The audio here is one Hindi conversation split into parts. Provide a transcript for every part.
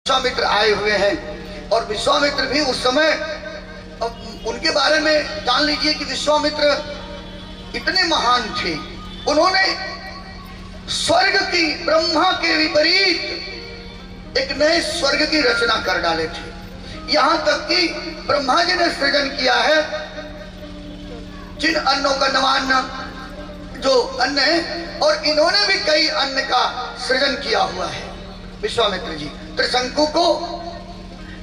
विश्वामित्र आए हुए हैं और विश्वामित्र भी उस समय उनके बारे में जान लीजिए कि विश्वामित्र इतने महान थे। उन्होंने स्वर्ग की ब्रह्मा के विपरीत एक नए स्वर्ग की रचना कर डाले थे। यहां तक कि ब्रह्मा जी ने सृजन किया है जिन अन्नों का नवान्न जो अन्न है, और इन्होंने भी कई अन्न का सृजन किया हुआ है। विश्वामित्र जी त्रिशंकु को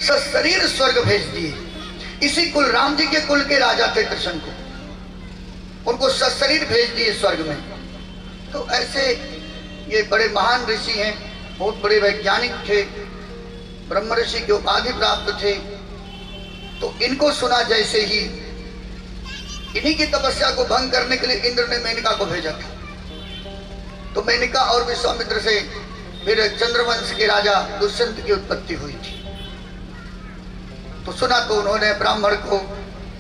सशरीर स्वर्ग भेज दिए। इसी कुल राम जी के कुल के राजा थे त्रिशंकु, उनको सशरीर भेज दिए स्वर्ग में। तो ऐसे ये बड़े महान ऋषि हैं, बहुत बड़े वैज्ञानिक थे, ब्रह्म ऋषि की उपाधि प्राप्त थे। तो इनको सुना जैसे ही इन्हीं की तपस्या को भंग करने के लिए इंद्र ने मेनका को भेजा था। तो मेनका और विश्वामित्र से फिर चंद्रवंश के राजा दुष्यंत की उत्पत्ति हुई थी। तो सुना तो उन्होंने ब्राह्मण को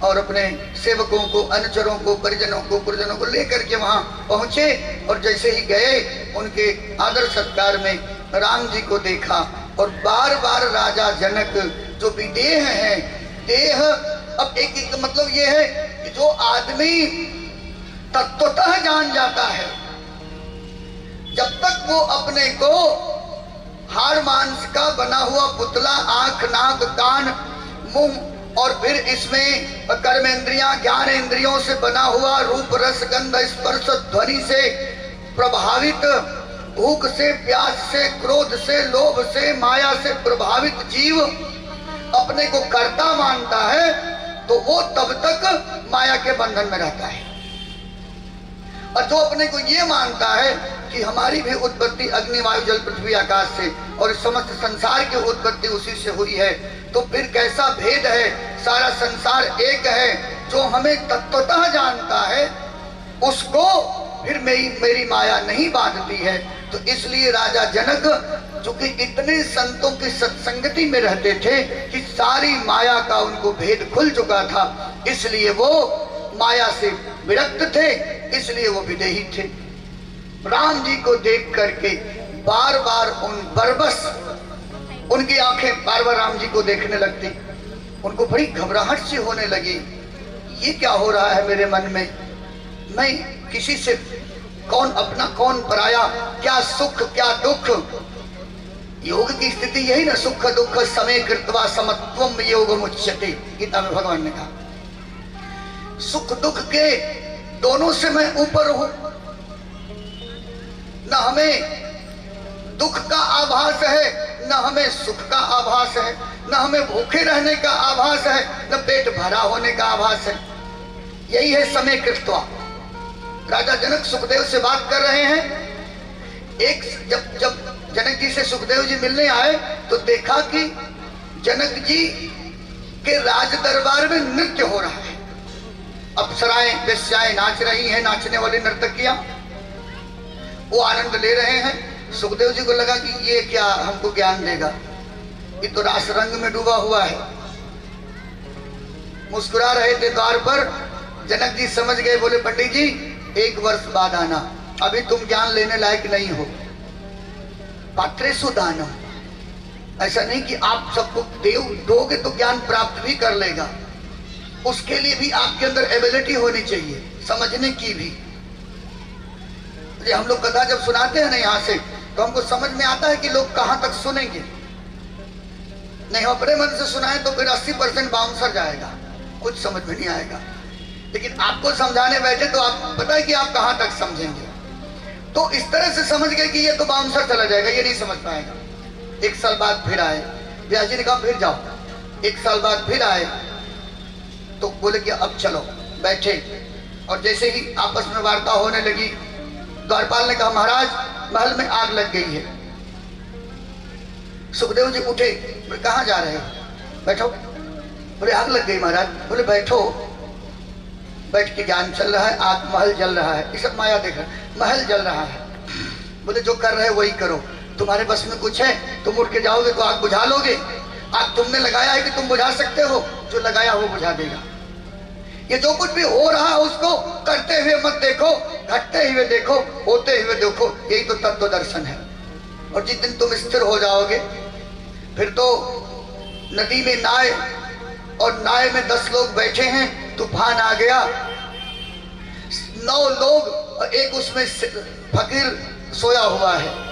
और अपने सेवकों को, अनुचरों को, परिजनों को, पुरजनों को लेकर के वहां पहुंचे और जैसे ही गए उनके आदर सत्कार में राम जी को देखा। और बार बार राजा जनक जो विदेह है, देह अब एक मतलब ये है कि जो आदमी तत्वतः जान जाता है, जब तक वो अपने को हाड़ मांस का बना हुआ पुतला, आंख, नाक, कान, मुंह और फिर इसमें कर्मेंद्रियां, ज्ञान इंद्रियों से बना हुआ रूप, रस, गंध, स्पर्श, ध्वनि से प्रभावित, भूख से, प्यास से, क्रोध से, लोभ से, माया से प्रभावित जीव अपने को कर्ता मानता है तो वो तब तक माया के बंधन में रहता है। और जो अपने को ये मानता है कि हमारी भी उत्पत्ति अग्नि, वायु, जल, पृथ्वी, आकाश से और समस्त संसार की उत्पत्ति उसी से हुई है, तो फिर कैसा भेद है, सारा संसार एक है। जो हमें तत्वतः जानता है उसको फिर मेरी माया नहीं बांधती है। तो इसलिए राजा जनक जो कि इतने संतों की सत्संगति में रहते थे कि सारी माया का उनको भेद खुल चुका था, इसलिए वो माया से विरक्त थे, इसलिए वो विदेही थे। राम जी को देख करके बार बार उनकी आंखें बार बार राम जी को देखने लगती। उनको बड़ी घबराहट सी होने लगी, ये क्या हो रहा है मेरे मन में, मैं किसी से कौन अपना कौन पराया, क्या सुख क्या दुख। योग की स्थिति यही ना, सुख दुख समय कृत्वा समत्वम योगम उच्यते, गीता में भगवान ने कहा। सुख दुख के दोनों से मैं ऊपर हूं, न हमें दुख का आभास है, न हमें सुख का आभास है, न हमें भूखे रहने का आभास है, न पेट भरा होने का आभास है। यही है समय कृत्वा। राजा जनक सुखदेव से बात कर रहे हैं। जब जनक जी से सुखदेव जी मिलने आए तो देखा कि जनक जी के राज दरबार में नृत्य हो रहा है। अप्सराएं, वेश्याएं नाच रही हैं, नाचने वाली नर्तकियां, वो आनंद ले रहे हैं। सुखदेव जी को लगा कि ये क्या हमको ज्ञान देगा, ये तो रास रंग में डूबा हुआ है। मुस्कुरा रहे थे द्वार पर। जनक जी समझ गए, बोले पंडित जी 1 वर्ष बाद आना, अभी तुम ज्ञान लेने लायक नहीं हो। पात्रेषु दानम, ऐसा नहीं कि आप सबको दोगे तो ज्ञान प्राप्त भी कर लेगा, उसके लिए भी आपके अंदर एबिलिटी होनी चाहिए, समझने की भी। हम लोग कथा जब सुनाते हैं ना यहाँ से, तो हमको समझ में आता है कि लोग कहाँ तक सुनेंगे। नहीं अपने मन से सुनाए तो फिर 80% बाउंसर जाएगा, कुछ समझ में नहीं आएगा। लेकिन आपको समझाने बैठे तो आप पता है कि आप कहाँ तक समझेंगे। तो इस तरह से समझ गए कि ये तो बाउंसर चला जाएगा, ये नहीं समझ पाएगा। 1 साल बाद फिर आए, व्यास जी ने कहा फिर जाओ। 1 साल बाद फिर आए तो बोले कि अब चलो, बैठे। और जैसे ही आपस में वार्ता होने लगी, द्वारपाल ने कहा महाराज महल में आग लग गई है। सुखदेव जी उठे, बोले कहाँ जा रहे हो, बैठो। बोले आग लग गई महाराज। बोले बैठो। बैठ के ज्ञान चल रहा है, आग महल जल रहा है, ये सब माया देख रहा है, महल जल रहा है। बोले जो कर रहे वही करो, तुम्हारे बस में कुछ है, तुम उठ के जाओगे तो आग बुझा लोगे। आग तुमने लगाया है कि तुम बुझा सकते हो, जो लगाया वो बुझा देगा। ये जो कुछ भी हो रहा है उसको करते हुए मत देखो, घटते हुए देखो, होते हुए देखो, यही तो तत्व दर्शन है। और जिस दिन तुम स्थिर हो जाओगे फिर तो नदी में नाव, और नाव में 10 लोग बैठे हैं, तूफान आ गया, 9 लोग और एक उसमें फकीर सोया हुआ है।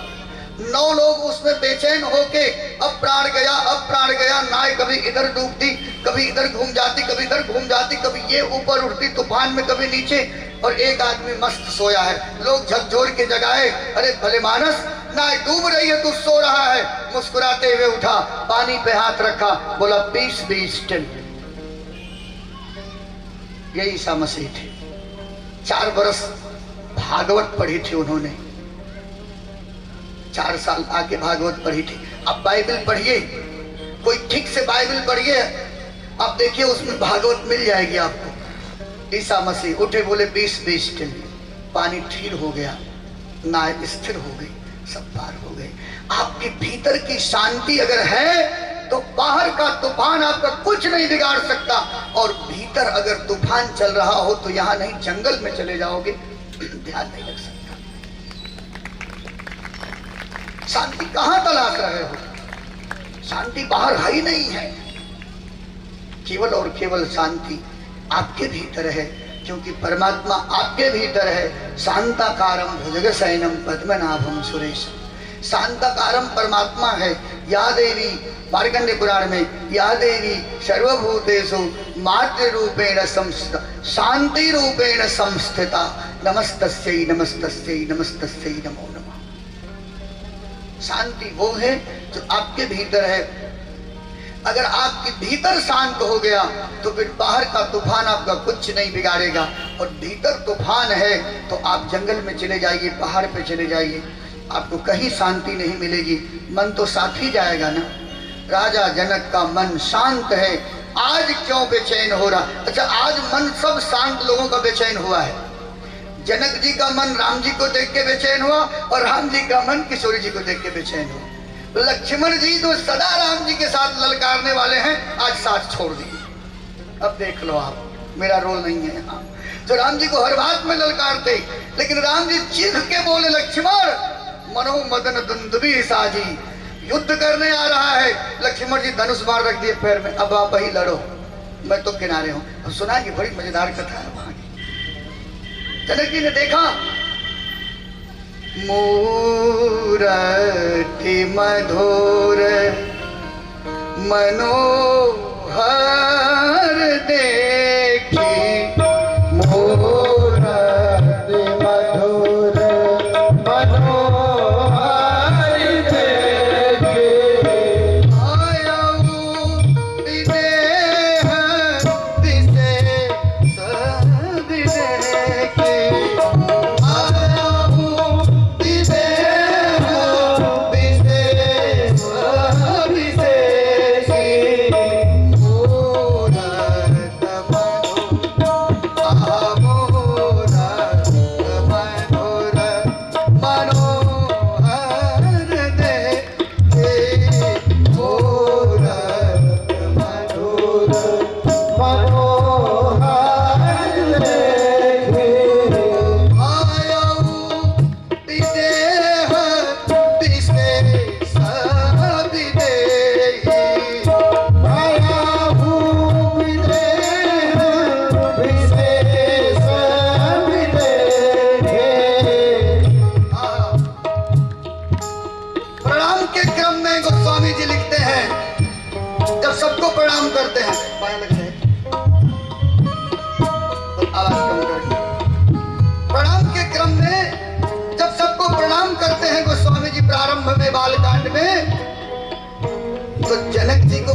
9 लोग उसमें बेचैन होके अब प्राण गया, अब प्राण गया। नाव कभी इधर डूबती, कभी इधर घूम जाती, कभी इधर घूम जाती, कभी ये ऊपर उठती तूफान में, कभी नीचे, और एक आदमी मस्त सोया है। लोग झकझोर के जगाए, अरे भले मानस, नाव डूब रही है, तू सो रहा है। मुस्कुराते हुए उठा, पानी पे हाथ रखा, बोला पीस बी स्टिल। यही ईसा मसीह थे। 4 बरस भागवत पढ़ी थी उन्होंने, 4 साल आके भागवत पढ़ी थी। अब बाइबल पढ़िए, कोई ठीक से बाइबल पढ़िए, आप देखिए उसमें भागवत मिल जाएगी आपको। ईसा मसीह उठे, बोले पीस बी स्टिल, पानी स्थिर हो गया, नाव स्थिर हो गई, सब पार हो गए। आपके भीतर की शांति अगर है तो बाहर का तूफान आपका कुछ नहीं बिगाड़ सकता। और भीतर अगर तूफान चल रहा हो तो यहां नहीं, जंगल में चले जाओगे, ध्यान नहीं लग सकता। शांति कहां तलाश रहे हो? शांति बाहर है ही नहीं है, केवल और केवल शांति आपके भीतर है, क्योंकि परमात्मा आपके भीतर है। शांताकारम भुजगशयनम पद्मनाभम सुरेशम। शांताकारम परमात्मा है। या देवी, मार्कंडेय पुराण में, या देवी सर्वभूतेषु मातृरूपेण संस्थिता शांति रूपेण संस्थिता नमस्तस्यै नमस्तस्यै नमस्तस्यै नमो नमः। शांति वो है जो आपके भीतर है। अगर आपके भीतर शांत हो गया तो फिर बाहर का तूफान आपका कुछ नहीं बिगाड़ेगा। और भीतर तूफान है तो आप जंगल में चले जाइए, पहाड़ पे चले जाइए, आपको कहीं शांति नहीं मिलेगी। मन तो साथ ही जाएगा ना। राजा जनक का मन शांत है, आज क्यों बेचैन हो रहा? अच्छा, आज मन सब शांत लोगों का बेचैन हुआ है। जनक जी का मन राम जी को देख के बेचैन हुआ, और राम जी का मन किशोरी जी को देख के बेचैन हुआ। लक्ष्मण जी जो सदा राम जी के साथ ललकारने वाले हैं, आज साथ छोड़ दिए। अब देख लो आप, मेरा रोल नहीं है यहाँ। जो राम जी को हर बात में ललकारते, लेकिन राम जी चीख के बोले, लक्ष्मण मनो मदन दुंदुभी साजी, युद्ध करने आ रहा है। लक्ष्मण जी धनुष बाण रख दिए पैर में, अब आप ही लड़ो, मैं तो किनारे हूं। और सुना कि बड़ी मजेदार कथा है वहां की। जनक जी ने देखा मूरति मधुर मनोहर देखी, मूरति मधुर मनोहर देखी, आयऊ विदेह विशेष विदेही,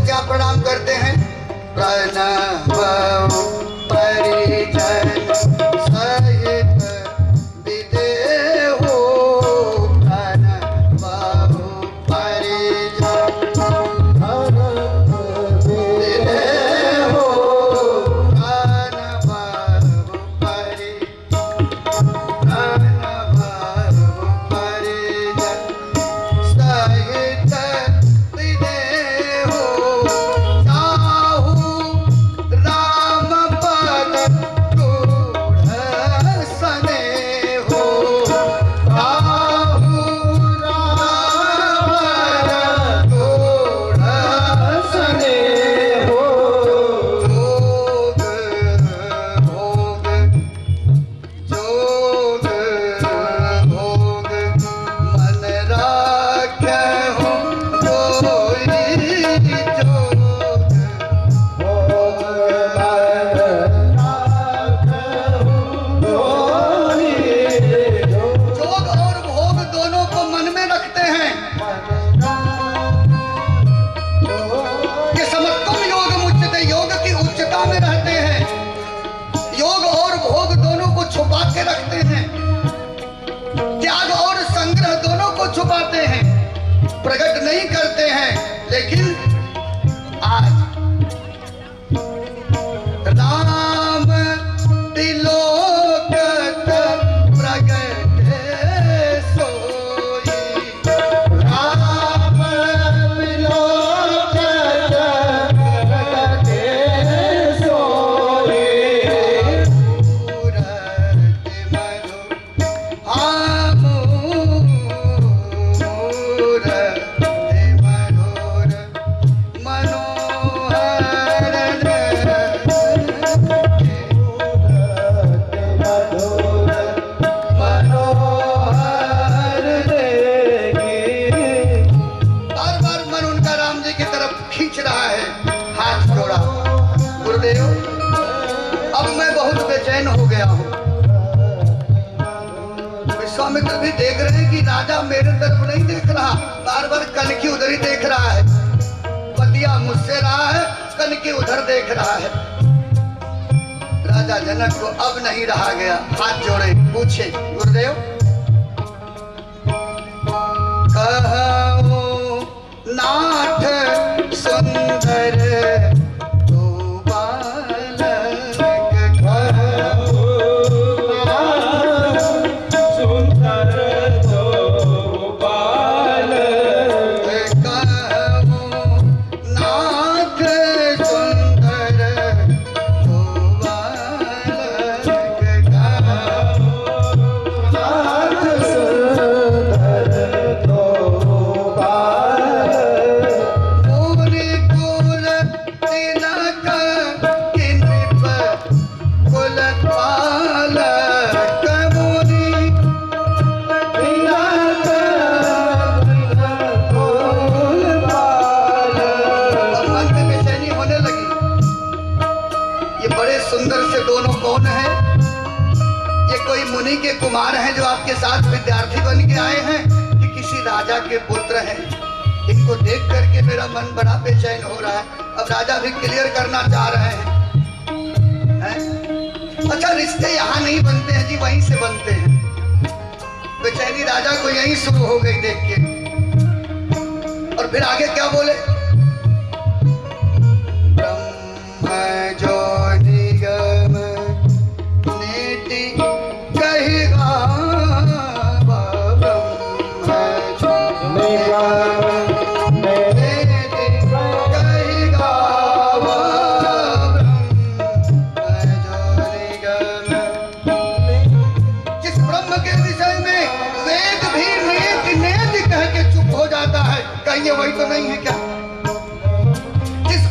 क्या प्रणाम करते हैं? प्रणव परिजन सहित विदेहो, प्रणव परिजन विदेहो, प्रणव परिजन सहित राम पद प्रकट नहीं करते हैं, लेकिन आज राम तिलोकत प्रगट सोई, राम तिलोकत प्रगट सोई, मूरत मधु विश्वामित्र भी देख रहे हैं कि राजा मेरे तरफ नहीं देख रहा, बार बार कनकी उधर ही देख रहा है, पतिया मुझसे रहा है, कनकी उधर देख रहा है। राजा जनक को अब नहीं रहा गया, हाथ जोड़े पूछे, गुरुदेव कहो नाथ सुंदर के कुमार हैं जो आपके साथ विद्यार्थी बन के आए हैं कि किसी राजा के पुत्र हैं। इनको देख करके मेरा मन बड़ा बेचैन हो रहा है। अब राजा भी क्लियर करना चाह रहे हैं, अच्छा रिश्ते यहाँ नहीं बनते हैं जी, वहीं से बनते हैं। बेचैनी राजा को यहीं शुरू हो गई देख के। और फिर आगे क्या बोले, ब्रह्म जो निगम नीति कहिगा, ब्रह्म जो निगम नीति कहिगा, ब्रह्म जो निगम। जिस ब्रह्म के विषय में वेद भी नेत नेत कह के चुप हो जाता है, कहिए वही तो नहीं है क्या?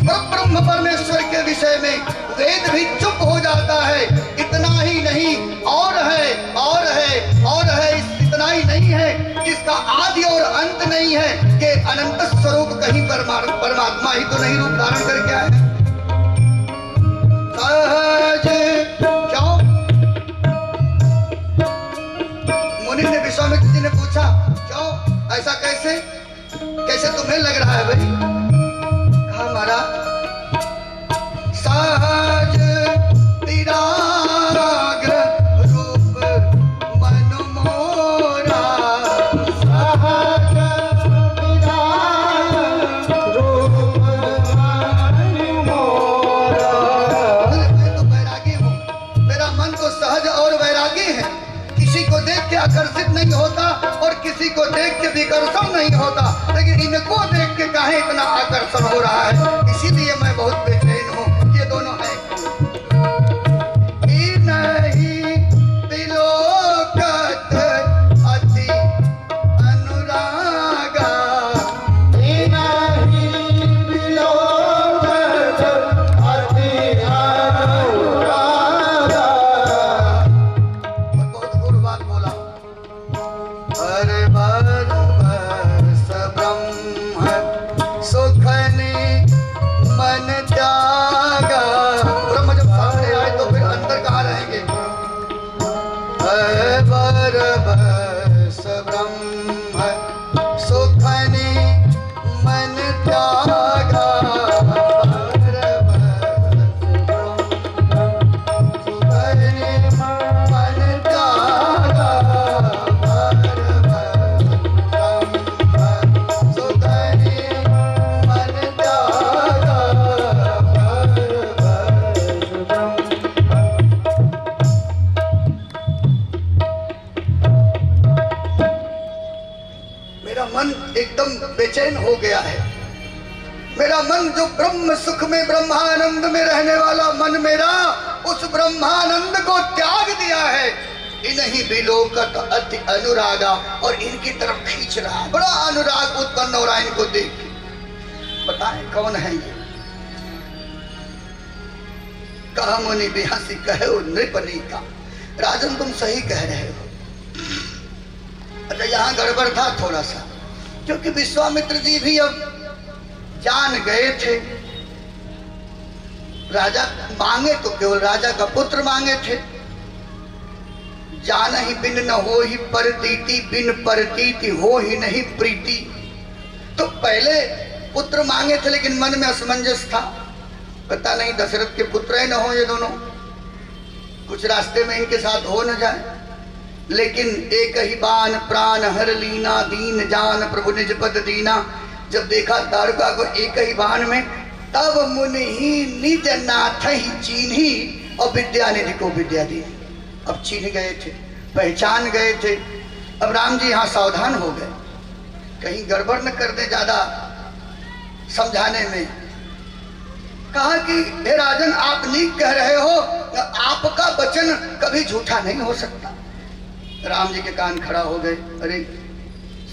ब्रह्म परमेश्वर के विषय में वेद भी चुप हो जाता है। इतना ही नहीं, और है, और है, और है, इतना ही नहीं है, इसका आदि और अंत नहीं है कि अनंत स्वरूप कहीं परमात्मा ही तो नहीं रूप धारण करके आए। सहज क्यों? मुनि ने विश्वामित्र जी ने पूछा, क्यों ऐसा कैसे, कैसे तुम्हें लग रहा है भाई? हमारा सहज विराग रूप मन मोरा, सहज विराग रूप मन मोरा। मैं तो वैरागी हूँ, मेरा मन तो सहज और वैरागी है, किसी को देख के आकर्षित नहीं होता और किसी को देख के विकर्षण नहीं होता, लेकिन इनको देख के काहे इतना आकर्षण हो रहा है, इसीलिए मैं बहुत बेचैन हूँ। ये दोनों हैं नहीं तिलोकत अति अनुरागा, नहीं तिलोकत अति अनुरागा। बहुत गुरु बात बोला। अरे बर बस ब्रह्म सुख मेरा मन जो ब्रह्म सुख में ब्रह्मानंद में रहने वाला मन मेरा उस ब्रह्मानंद को त्याग दिया है। इन्हीं विलोकत अति अनुरागा, और इनकी तरफ खींच रहा है, बड़ा अनुराग उत्पन्न हो रहा है इनको देख के। बताएं कौन है ये? कहा मुनि बिहसी कहे नृपनी का। राजन तुम सही कह रहे हो। अच्छा यहाँ गड़बड़ था थोड़ा सा, क्योंकि विश्वामित्र जी भी अब जान गए थे। राजा मांगे तो केवल राजा का पुत्र मांगे थे। जान ही बिन न हो ही परतीति, बिन परतीति हो ही नहीं प्रीति। तो पहले पुत्र मांगे थे, लेकिन मन में असमंजस था। पता नहीं दशरथ के पुत्र ही न हो ये दोनों, कुछ रास्ते में इनके साथ हो न जाए। लेकिन एक ही बान प्राण हर लीना, दीन जान प्रभु निज पद दीना। जब देखा तारका को एक ही बाण में, तब मुनि ही निज नाथ ही चीन्ही, और विद्या निधि को विद्या दी। अब चीन गए थे, पहचान गए थे। अब राम जी यहाँ सावधान हो गए, कहीं गड़बड़ न कर दे ज्यादा समझाने में। कहा कि हे राजन आप नीक कह रहे हो, आपका वचन कभी झूठा नहीं हो सकता। राम जी के कान खड़ा हो गए, अरे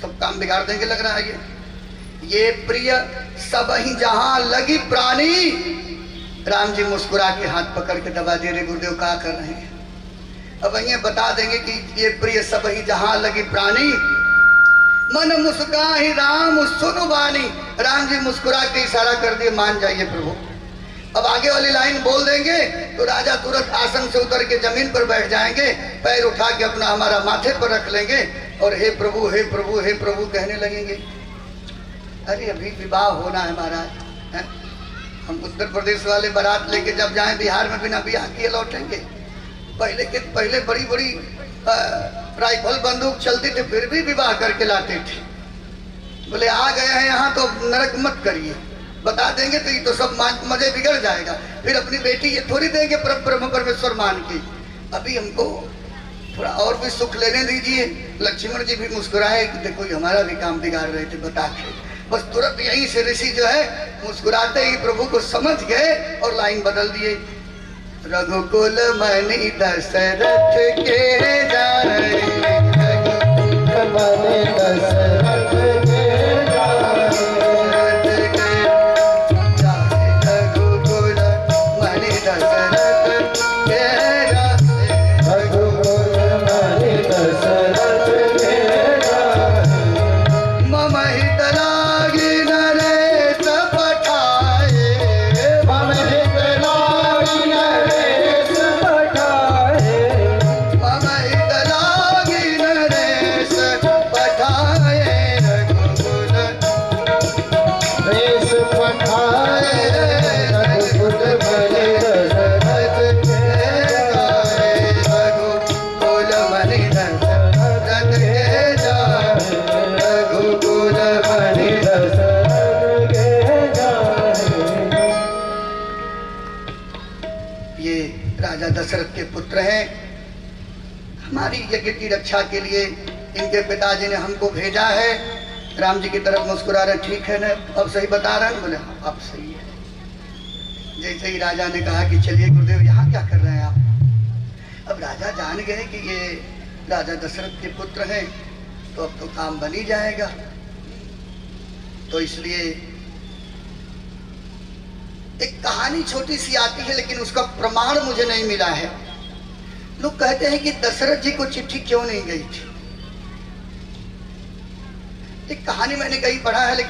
सब काम बिगाड़ देंगे लग रहा है ये प्रिय सब ही जहां लगी प्राणी। राम जी मुस्कुरा के हाथ पकड़ के दबा दे रहे, गुरुदेव क्या कर रहे हैं? अब ये बता देंगे कि ये प्रिय सब ही जहां लगी प्राणी, मन मुस्काही राम सुनु बानी। राम जी मुस्कुरा के इशारा कर दिए, मान जाइए प्रभु। अब आगे वाली लाइन बोल देंगे तो राजा तुरंत आसन से उतर के जमीन पर बैठ जाएंगे, पैर उठा के अपना हमारा माथे पर रख लेंगे और हे प्रभु हे प्रभु हे प्रभु कहने लगेंगे। अरे अभी विवाह होना है महाराज, हम उत्तर प्रदेश वाले बारात लेके जब जाएं बिहार में बिना ब्याह किए लौटेंगे। पहले बड़ी बड़ी राइफल बंदूक चलती थी, फिर भी विवाह करके लाते थे। बोले आ गए हैं यहाँ तो नरक मत करिए, बता देंगे तो ये तो सब मजे बिगड़ जाएगा। फिर अपनी बेटी ये थोड़ी देंगे ब्रह्म परमेश्वर मान के। अभी हमको थोड़ा और भी सुख लेने दीजिए। लक्ष्मण जी भी मुस्कुराए कि देखो ये हमारा भी काम बिगाड़ रहे थे बता के। बस तुरंत यहीं से ऋषि जो है मुस्कुराते ही प्रभु को समझ गए और लाइन बदल दिए। रघुकुल मणि दशरथ के जाए, रघुकुल मणि दशरथ के दशरथ के पुत्र हैं। हमारी यज्ञ की रक्षा के लिए इनके पिताजी ने हमको भेजा है। राम जी की तरफ मुस्कुरा रहे, ठीक है ना, अब सही बता रहे हैं? बोले अब सही है। जैसे ही राजा ने कहा कि चलिए गुरुदेव यहाँ क्या कर रहे हैं आप? अब राजा जान गए कि ये राजा दशरथ के पुत्र हैं, तो अब तो काम बन ही जाएगा। तो इसलिए एक कहानी छोटी सी आती है, लेकिन उसका प्रमाण मुझे नहीं मिला है। लोग कहते हैं कि दशरथ जी को चिट्ठी क्यों नहीं गई थी। एक कहानी मैंने कहीं पढ़ा है, लेकिन